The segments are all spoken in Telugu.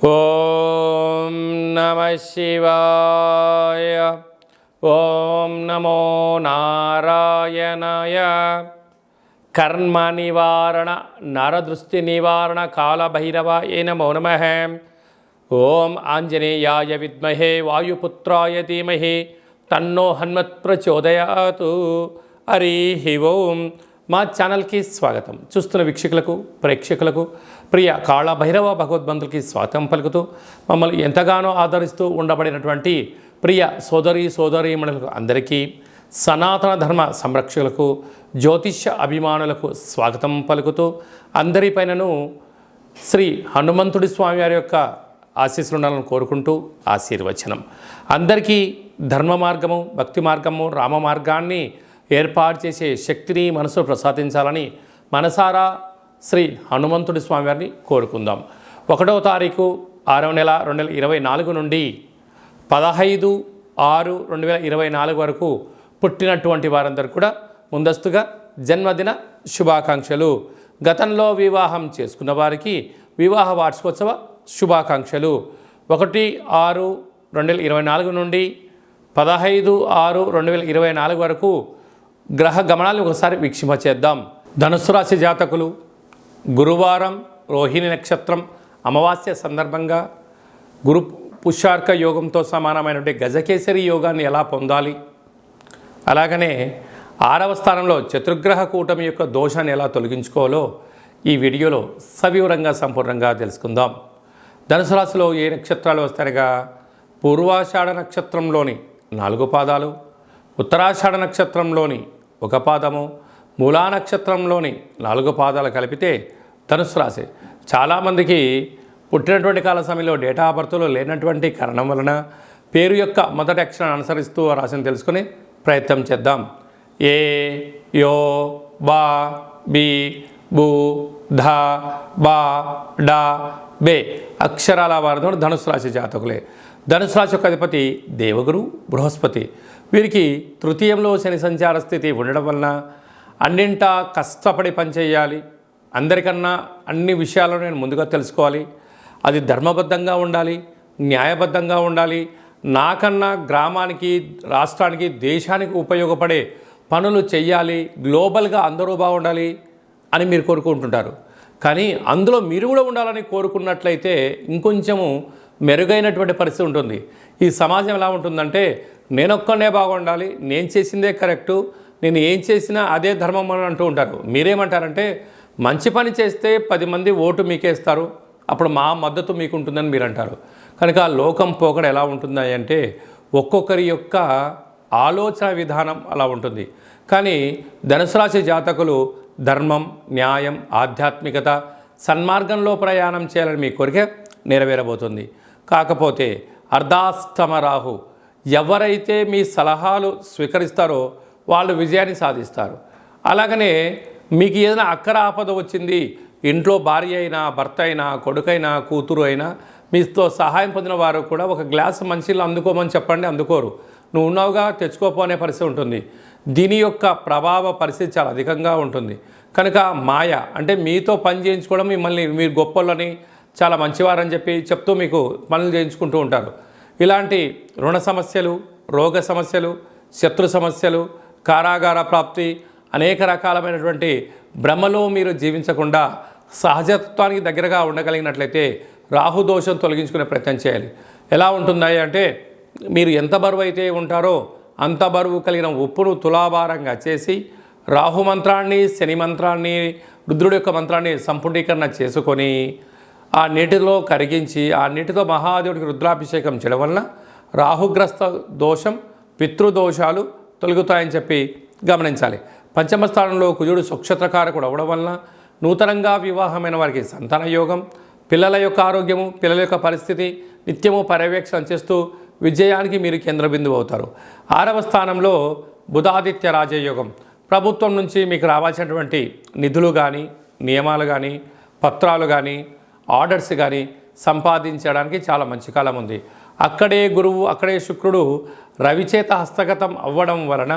ఓం నమ శివాయ. ఓం నమో నారాయణాయ. కర్మ నివారణ నరదృష్టి నివారణ కాళభైరవాయ నమో నమః. ఓం ఆంజనేయాయ విద్మహే వాయుపుత్రాయ ధీమహి తన్నో హనుమత్ ప్రచోదయాతు. హరి ఓం. మా ఛానల్కి స్వాగతం. చూస్తున్న వీక్షకులకు ప్రేక్షకులకు ప్రియ కాళభైరవ భగవద్బంధులకి స్వాగతం పలుకుతూ మమ్మల్ని ఎంతగానో ఆదరిస్తూ ఉండబడినటువంటి ప్రియ సోదరీమణులకు అందరికీ, సనాతన ధర్మ సంరక్షకులకు, జ్యోతిష్య అభిమానులకు స్వాగతం పలుకుతూ అందరిపైనను శ్రీ హనుమంతుడి స్వామి వారి యొక్క ఆశీస్సులు ఉండాలని కోరుకుంటూ ఆశీర్వచనం. అందరికీ ధర్మ మార్గము, భక్తి మార్గము, రామ మార్గాన్ని ఏర్పాటు చేసే శక్తిని మనసు ప్రసాదించాలని మనసారా శ్రీ హనుమంతుడి స్వామివారిని కోరుకుందాం. 1వ తారీఖు 6వ నెల 2024 నుండి 15/6/2024 వరకు పుట్టినటువంటి వారందరూ కూడా ముందస్తుగా జన్మదిన శుభాకాంక్షలు. గతంలో వివాహం చేసుకున్న వారికి వివాహ వార్షికోత్సవ శుభాకాంక్షలు. 1/6/2024 నుండి 15/6/2024 వరకు గ్రహ గమనాలను ఒకసారి వీక్షింపచేద్దాం. ధనుస్సు రాశి జాతకులు గురువారం రోహిణి నక్షత్రం అమావాస్య సందర్భంగా గురు పుష్యార్క యోగంతో సమానమైనటువంటి గజకేసరి యోగాన్ని ఎలా పొందాలి, అలాగనే 6వ స్థానంలో చతుర్గ్రహ కూటమి యొక్క దోషాన్ని ఎలా తొలగించుకోవాలో ఈ వీడియోలో సవివరంగా సంపూర్ణంగా తెలుసుకుందాం. ధనుసు రాశిలో ఏ నక్షత్రాలు వస్తాయనగా పూర్వాషాఢ నక్షత్రంలోని 4 పాదాలు, ఉత్తరాషాఢ నక్షత్రంలోని 1 పాదము, మూలా నక్షత్రంలోని 4 పాదాలు కలిపితే ధనుసు రాశి. చాలామందికి పుట్టినటువంటి కాల సమయంలో డేటా ఆఫ్ బర్త్లో లేనటువంటి కారణం వలన పేరు యొక్క మొదటి అక్షరాన్ని అనుసరిస్తూ ఆ రాశిని తెలుసుకుని ప్రయత్నం చేద్దాం. ఏ, యో, బా, బి, బు, ధ, బా, డా, బే అక్షరాల వారితో ధనుసు రాశి జాతకులే. ధనుసు రాశి యొక్క అధిపతి దేవగురు బృహస్పతి. వీరికి తృతీయంలో శని సంచార స్థితి ఉండడం వలన అన్నింటా కష్టపడి పనిచేయాలి. అందరికన్నా అన్ని విషయాలను నేను ముందుగా తెలుసుకోవాలి. అది ధర్మబద్ధంగా ఉండాలి, న్యాయబద్ధంగా ఉండాలి. నాకన్నా గ్రామానికి, రాష్ట్రానికి, దేశానికి ఉపయోగపడే పనులు చెయ్యాలి, గ్లోబల్గా అందరూ బాగుండాలి అని మీరు కోరుకుంటుంటారు. కానీ అందులో మీరు కూడా ఉండాలని కోరుకున్నట్లయితే ఇంకొంచెము మెరుగైనటువంటి పరిస్థితి ఉంటుంది. ఈ సమాజం ఎలా ఉంటుందంటే నేనొక్కనే బాగుండాలి, నేను చేసిందే కరెక్టు, నేను ఏం చేసినా అదే ధర్మం అని అంటూ ఉంటారు. మీరేమంటారంటే మంచి పని చేస్తే 10 మంది ఓటు మీకేస్తారు, అప్పుడు మా మద్దతు మీకు ఉంటుందని మీరు అంటారు. కనుక లోకం పోకడ ఎలా ఉంటుంది అంటే ఒక్కొక్కరి యొక్క ఆలోచన విధానం అలా ఉంటుంది. కానీ ధనుసు రాశి జాతకులు ధర్మం, న్యాయం, ఆధ్యాత్మికత, సన్మార్గంలో ప్రయాణం చేయాలని మీ కోరిక నెరవేరబోతుంది. కాకపోతే అర్ధాష్టమ రాహు ఎవరైతే మీ సలహాలు స్వీకరిస్తారో వాళ్ళు విజయాన్ని సాధిస్తారు. అలాగనే మీకు ఏదైనా అక్కర ఆపద వచ్చింది, ఇంట్లో భార్య అయినా, భర్త అయినా, కొడుకైనా, కూతురు అయినా మీతో సహాయం పొందిన వారు కూడా ఒక గ్లాసు మంచినీళ్ళు అందుకోమని చెప్పండి, అందుకోరు. నువ్వు ఉన్నావుగా తెచ్చుకోపోనే పరిస్థితి ఉంటుంది. దీని యొక్క ప్రభావ పరిస్థితి చాలా అధికంగా ఉంటుంది. కనుక మాయ అంటే మీతో పని చేయించుకోవడం, మిమ్మల్ని మీరు గొప్పలని, చాలా మంచివారని చెప్తూ మీకు పనులు చేయించుకుంటూ ఉంటారు. ఇలాంటి రుణ సమస్యలు, రోగ సమస్యలు, శత్రు సమస్యలు, కారాగార ప్రాప్తి, అనేక రకాలమైనటువంటి భ్రమలో మీరు జీవించకుండా సహజత్వానికి దగ్గరగా ఉండగలిగినట్లయితే రాహుదోషం తొలగించుకునే ప్రయత్నం చేయాలి. ఎలా ఉంటుందా అంటే మీరు ఎంత బరువు అయితే ఉంటారో అంత బరువు కలిగిన ఉప్పును తులాభారంగా చేసి రాహు మంత్రాన్ని, శని మంత్రాన్ని, రుద్రుడి యొక్క మంత్రాన్ని సంపుటీకరణ చేసుకొని ఆ నీటిలో కరిగించి ఆ నీటితో మహాదేవుడికి రుద్రాభిషేకం చేయడం వలన రాహుగ్రస్త దోషం, పితృదోషాలు తొలగుతాయని చెప్పి గమనించాలి. పంచమ స్థానంలో కుజుడు సుక్షత్రకారకుడు అవ్వడం వలన నూతనంగా వివాహమైన వారికి సంతాన యోగం, పిల్లల యొక్క ఆరోగ్యము, పిల్లల యొక్క పరిస్థితి నిత్యము పర్యవేక్షణ చేస్తూ విజయానికి మీరు కేంద్ర బిందువు అవుతారు. 6వ స్థానంలో బుధాదిత్య రాజయోగం. ప్రభుత్వం నుంచి మీకు రావాల్సినటువంటి నిధులు కానీ, నియమాలు కానీ, పత్రాలు కానీ, ఆర్డర్స్ కానీ సంపాదించడానికి చాలా మంచి కాలం ఉంది. అక్కడే గురువు, అక్కడే శుక్రుడు రవిచేత హస్తగతం అవ్వడం వలన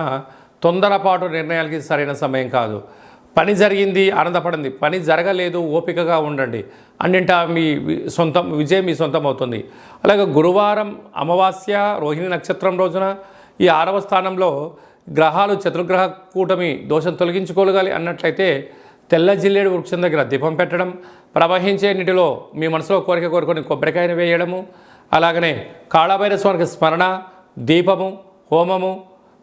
తొందరపాటు నిర్ణయాలకి సరైన సమయం కాదు. పని జరిగింది ఆనందపడండి, పని జరగలేదు ఓపికగా ఉండండి, అన్నింటా మీ సొంతం విజయం మీ సొంతం అవుతుంది. అలాగే గురువారం అమావాస్య రోహిణి నక్షత్రం రోజున ఈ 6వ స్థానంలో గ్రహాలు చతుర్గ్రహ కూటమి దోషం తొలగించుకోగలి అన్నట్లయితే తెల్ల జిల్లేడు వృక్షం దగ్గర దీపం పెట్టడం, ప్రవహించే నీటిలో మీ మనసులో కోరిక కోరుకొని కొబ్బరికాయను వేయడము, అలాగనే కాళభైరవ స్వామికి స్మరణ, దీపము, హోమము,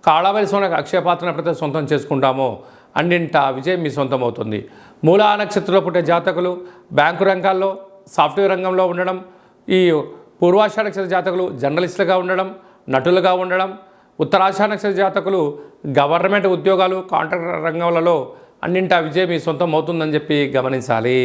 కాళభైరవ స్వామికి అక్షయపాత్రను ఎప్పుడైతే సొంతం చేసుకుంటామో అన్నింటా విజయం మీ సొంతం అవుతుంది. మూలా నక్షత్రంలో పుట్టే జాతకులు బ్యాంకు రంగాల్లో, సాఫ్ట్వేర్ రంగంలో ఉండడం, ఈ పూర్వాషాఢ నక్షత్ర జాతకులు జర్నలిస్టులుగా ఉండడం, నటులుగా ఉండడం, ఉత్తరాషాఢ నక్షత్ర జాతకులు గవర్నమెంట్ ఉద్యోగాలు, కాంట్రాక్టర్ రంగాలలో అన్నింటా విజయం మీ సొంతం అవుతుందని చెప్పి గమనించాలి.